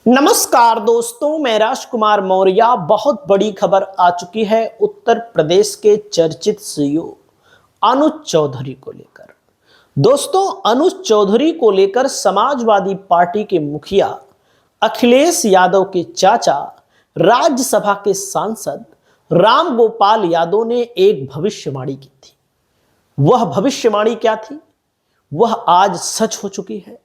नमस्कार दोस्तों, मैं राजकुमार मौर्य। बहुत बड़ी खबर आ चुकी है उत्तर प्रदेश के चर्चित सीईओ अनुज चौधरी को लेकर। दोस्तों, अनुज चौधरी को लेकर समाजवादी पार्टी के मुखिया अखिलेश यादव के चाचा राज्यसभा के सांसद राम गोपाल यादव ने एक भविष्यवाणी की थी। वह भविष्यवाणी क्या थी, वह आज सच हो चुकी है।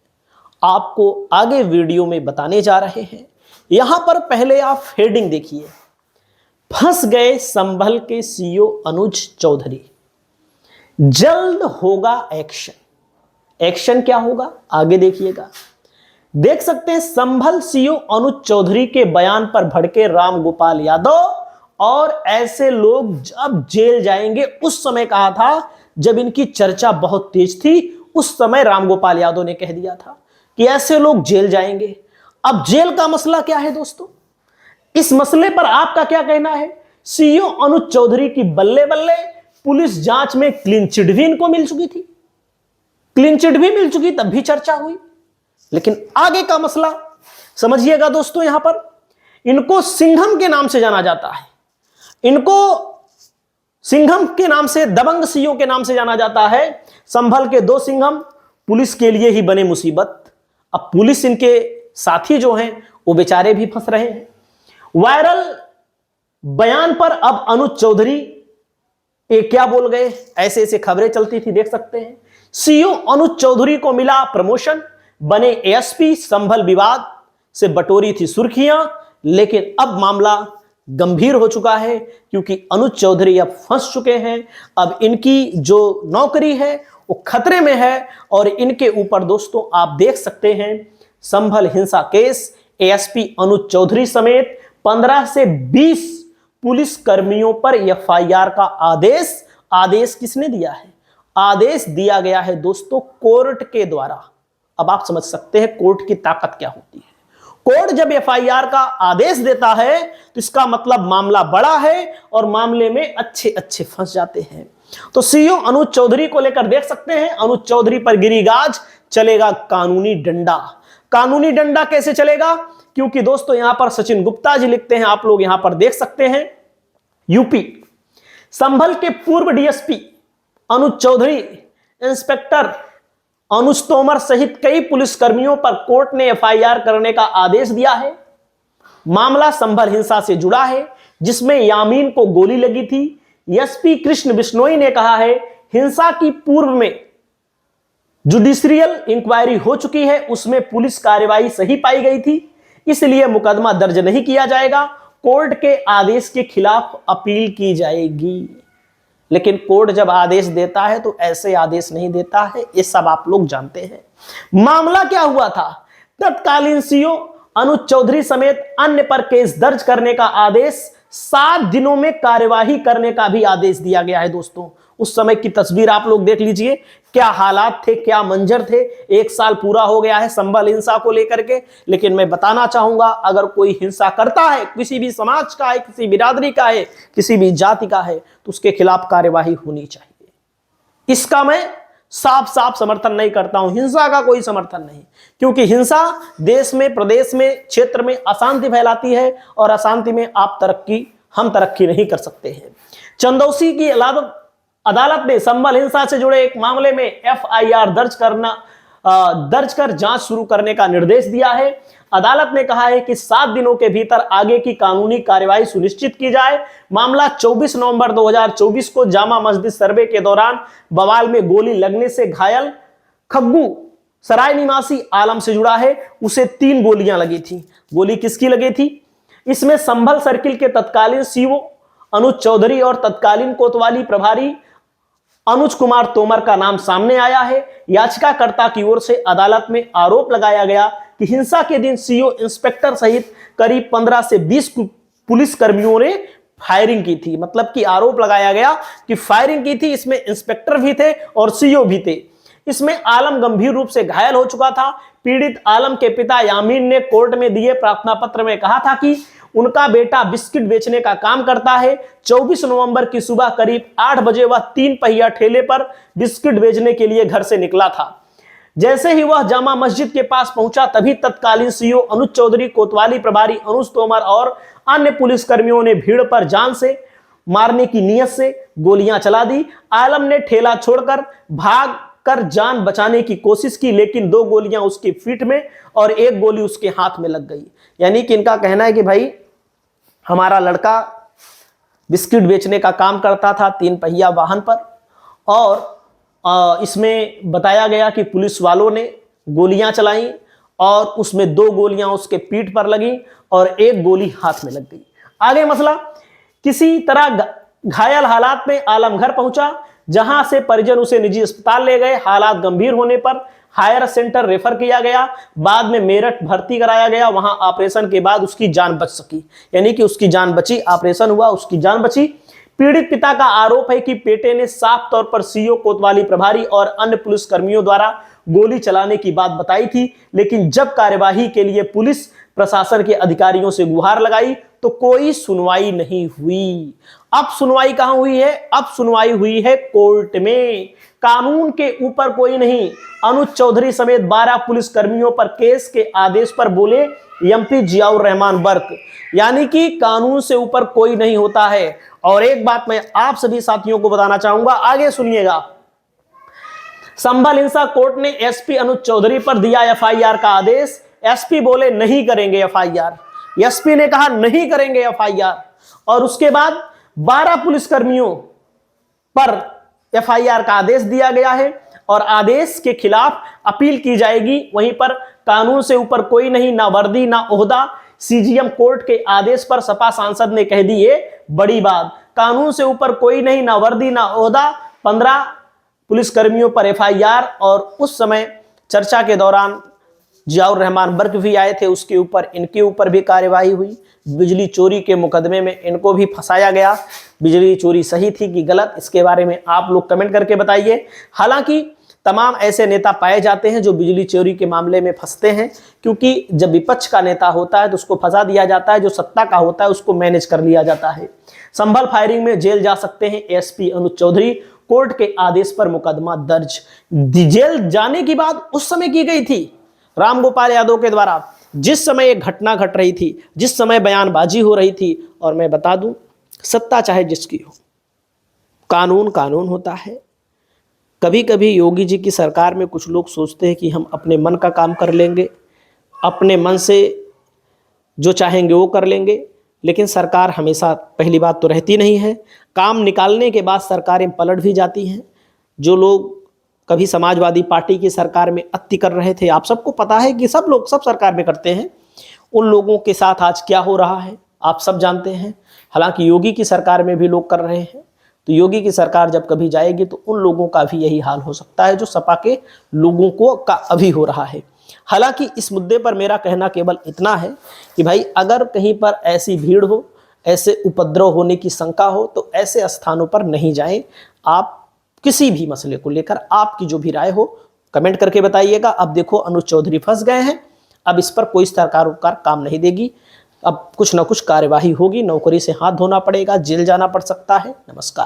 आपको आगे वीडियो में बताने जा रहे हैं। यहां पर पहले आप हेडिंग देखिए, फंस गए संभल के सीईओ अनुज चौधरी, जल्द होगा एक्शन। एक्शन क्या होगा आगे देखिएगा। देख सकते हैं, संभल सीईओ अनुज चौधरी के बयान पर भड़के राम गोपाल यादव और ऐसे लोग जब जेल जाएंगे। उस समय कहा था जब इनकी चर्चा बहुत तेज थी, उस समय राम गोपाल यादव ने कह दिया था कि ऐसे लोग जेल जाएंगे। अब जेल का मसला क्या है दोस्तों, इस मसले पर आपका क्या कहना है? सीईओ अनुज चौधरी की बल्ले बल्ले, पुलिस जांच में क्लीन चिट भी इनको मिल चुकी थी, क्लीन चिट भी मिल चुकी, तब भी चर्चा हुई। लेकिन आगे का मसला समझिएगा दोस्तों। यहां पर इनको सिंघम के नाम से जाना जाता है, इनको सिंघम के नाम से, दबंग सीईओ के नाम से जाना जाता है। संभल के दो सिंघम पुलिस के लिए ही बने मुसीबत। अब पुलिस इनके साथी जो हैं वो बेचारे भी फंस रहे हैं। वायरल बयान पर अब अनुज चौधरी क्या बोल गए, ऐसे ऐसे खबरें चलती थी, देख सकते हैं। सीईओ अनुज चौधरी को मिला प्रमोशन, बने एएसपी। संभल विवाद से बटोरी थी सुर्खियां, लेकिन अब मामला गंभीर हो चुका है क्योंकि अनुज चौधरी अब फंस चुके हैं। अब इनकी जो नौकरी है वो खतरे में है और इनके ऊपर दोस्तों आप देख सकते हैं संभल हिंसा केस, एएसपी अनुज चौधरी समेत 15 से 20 पुलिस कर्मियों पर एफआईआर का आदेश किसने दिया है? आदेश दिया गया है दोस्तों कोर्ट के द्वारा। अब आप समझ सकते हैं कोर्ट की ताकत क्या होती है। कोर्ट जब एफआईआर का आदेश देता है तो इसका मतलब मामला बड़ा है और मामले में अच्छे अच्छे फंस जाते हैं। तो सीईओ अनुज चौधरी को लेकर देख सकते हैं, अनुज चौधरी पर गिरी गाज, चलेगा कानूनी डंडा। कानूनी डंडा कैसे चलेगा? क्योंकि दोस्तों यहां पर सचिन गुप्ता जी लिखते हैं, आप लोग यहां पर देख सकते हैं, यूपी संभल के पूर्व डीएसपी अनुज चौधरी, इंस्पेक्टर अनुज तोमर सहित कई पुलिसकर्मियों पर कोर्ट ने एफआईआर करने का आदेश दिया है। मामला संभल हिंसा से जुड़ा है जिसमें यामीन को गोली लगी थी। एसपी कृष्ण बिश्नोई ने कहा है हिंसा की पूर्व में जुडिशियल इंक्वायरी हो चुकी है, उसमें पुलिस कार्रवाई सही पाई गई थी, इसलिए मुकदमा दर्ज नहीं किया जाएगा। कोर्ट के आदेश के खिलाफ अपील की जाएगी। लेकिन कोर्ट जब आदेश देता है तो ऐसे आदेश नहीं देता है, ये सब आप लोग जानते हैं। मामला क्या हुआ था? तत्कालीन सीईओ अनुज चौधरी समेत अन्य पर केस दर्ज करने का आदेश, 7 दिनों में कार्यवाही करने का भी आदेश दिया गया है दोस्तों। उस समय की तस्वीर आप लोग देख लीजिए, क्या हालात थे, क्या मंजर थे। 1 साल पूरा हो गया है संभल हिंसा को लेकर के। लेकिन मैं बताना चाहूंगा, अगर कोई हिंसा करता है, किसी भी समाज का है, किसी बिरादरी का है, किसी भी जाति का है, तो उसके खिलाफ कार्यवाही होनी चाहिए। इसका मैं साफ साफ समर्थन नहीं करता हूं, हिंसा का कोई समर्थन नहीं, क्योंकि हिंसा देश में, प्रदेश में, क्षेत्र में अशांति फैलाती है और अशांति में हम तरक्की नहीं कर सकते हैं। चंदौसी की अदालत ने संभल हिंसा से जुड़े एक मामले में एफआईआर दर्ज कर जांच शुरू करने का निर्देश दिया है। अदालत ने कहा है कि 7 दिनों के भीतर आगे की कानूनी कार्यवाही सुनिश्चित की जाए। मामला 24 नवंबर 2024 को जामा मस्जिद सर्वे के दौरान बवाल में गोली लगने से घायल खग्गू सराय निवासी आलम से जुड़ा है। उसे 3 गोलियां लगी थी। गोली किसकी लगी थी? इसमें संभल सर्किल के तत्कालीन सीईओ अनुज चौधरी और तत्कालीन कोतवाली प्रभारी अनुज कुमार तोमर का नाम सामने आया है। याचिकाकर्ता की ओर से अदालत में आरोप लगाया गया कि हिंसा के दिन सीईओ, इंस्पेक्टर सहित करीब 15 से 20 पुलिस कर्मियों ने फायरिंग की थी। मतलब कि आरोप लगाया गया कि फायरिंग की थी, इसमें इंस्पेक्टर भी थे और सीईओ भी थे। इसमें आलम गंभीर रूप से घायल हो चुका था। पीड़ित आलम के पिता यामीन ने कोर्ट में दिए प्रार्थना पत्र में कहा था कि उनका बेटा बिस्किट बेचने का काम करता है। 24 नवंबर की सुबह करीब 8 बजे वह 3 पहिया ठेले पर बिस्किट बेचने के लिए घर से निकला था। जैसे ही वह जामा मस्जिद के पास पहुंचा तभी तत्कालीन सीओ अनुज चौधरी, कोतवाली प्रभारी अनुज तोमर और अन्य पुलिसकर्मियों ने भीड़ पर जान से मारने की नीयत से गोलियां चला दी। आलम ने ठेला छोड़कर भाग कर जान बचाने की कोशिश की, लेकिन 2 गोलियां उसकी पीठ में और 1 गोली उसके हाथ में लग गई। यानी कि इनका कहना है कि भाई हमारा लड़का बिस्किट बेचने का काम करता था 3 पहिया वाहन पर, और इसमें बताया गया कि पुलिस वालों ने गोलियां चलाई और उसमें 2 गोलियां उसके पीठ पर लगी और 1 गोली हाथ में लग गई। आगे मसला, किसी तरह घायल हालात में आलम घर पहुंचा, जहां से परिजन उसे निजी अस्पताल ले गए। हालात गंभीर होने पर हायर सेंटर रेफर किया गया, बाद में मेरठ भर्ती कराया गया। वहां ऑपरेशन के बाद उसकी जान बच सकी, यानी कि उसकी जान बची, ऑपरेशन हुआ, उसकी जान बची। पीड़ित पिता का आरोप है कि बेटे ने साफ तौर पर सीओ, कोतवाली प्रभारी और अन्य पुलिसकर्मियों द्वारा गोली चलाने की बात बताई थी, लेकिन जब कार्यवाही के लिए पुलिस प्रशासन के अधिकारियों से गुहार लगाई तो कोई सुनवाई नहीं हुई। अब सुनवाई कहां हुई है? अब सुनवाई हुई है कोर्ट में। कानून के ऊपर कोई नहीं। अनुज चौधरी समेत 12 पुलिसकर्मियों पर केस के आदेश पर बोले एमपी जियाउर रहमान बर्क, यानी कि कानून से ऊपर कोई नहीं होता है। और एक बात मैं आप सभी साथियों को बताना चाहूंगा, आगे सुनिएगा। संभल हिंसा कोर्ट ने एसपी अनुज चौधरी पर दिया एफआईआर का आदेश। एसपी बोले नहीं करेंगे एफआईआर, एसपी ने कहा नहीं करेंगे एफआईआर, और उसके बाद 12 पुलिसकर्मियों पर एफआईआर का आदेश दिया गया है और आदेश के खिलाफ अपील की जाएगी। वहीं पर कानून से ऊपर कोई नहीं, ना वर्दी ना ओहदा। सीजीएम कोर्ट के आदेश पर सपा सांसद ने कह दी ये बड़ी बात, कानून से ऊपर कोई नहीं, ना वर्दी ना ओहदा। 15 पुलिसकर्मियों पर एफआईआर, और उस समय चर्चा के दौरान जियाउर रहमान बर्क भी आए थे, उसके ऊपर इनके ऊपर भी कार्यवाही हुई। बिजली चोरी के मुकदमे में इनको भी फंसाया गया। बिजली चोरी सही थी कि गलत, इसके बारे में आप लोग कमेंट करके बताइए। हालांकि तमाम ऐसे नेता पाए जाते हैं जो बिजली चोरी के मामले में फंसते हैं, क्योंकि जब विपक्ष का नेता होता है तो उसको फंसा दिया जाता है, जो सत्ता का होता है उसको मैनेज कर लिया जाता है। संभल फायरिंग में जेल जा सकते हैं एसपी अनुज चौधरी, कोर्ट के आदेश पर मुकदमा दर्ज। जेल जाने की बात उस समय की गई थी रामगोपाल यादव के द्वारा, जिस समय एक घटना घट रही थी, जिस समय बयानबाजी हो रही थी। और मैं बता दूं, सत्ता चाहे जिसकी हो, कानून कानून होता है। कभी कभी योगी जी की सरकार में कुछ लोग सोचते हैं कि हम अपने मन का काम कर लेंगे, अपने मन से जो चाहेंगे वो कर लेंगे, लेकिन सरकार हमेशा, पहली बात तो रहती नहीं है। काम निकालने के बाद सरकारें पलट भी जाती हैं। जो लोग कभी समाजवादी पार्टी की सरकार में अति कर रहे थे, आप सबको पता है कि सब लोग सब सरकार में करते हैं, उन लोगों के साथ आज क्या हो रहा है आप सब जानते हैं। हालांकि योगी की सरकार में भी लोग कर रहे हैं, तो योगी की सरकार जब कभी जाएगी तो उन लोगों का भी यही हाल हो सकता है जो सपा के लोगों को का अभी हो रहा है। हालांकि इस मुद्दे पर मेरा कहना केवल इतना है कि भाई अगर कहीं पर ऐसी भीड़ हो, ऐसे उपद्रव होने की शंका हो, तो ऐसे स्थानों पर नहीं जाएं। आप किसी भी मसले को लेकर आपकी जो भी राय हो कमेंट करके बताइएगा। अब देखो अनुज चौधरी फंस गए हैं, अब इस पर कोई सरकार काम नहीं देगी। अब कुछ ना कुछ कार्यवाही होगी, नौकरी से हाथ धोना पड़ेगा, जेल जाना पड़ सकता है। नमस्कार।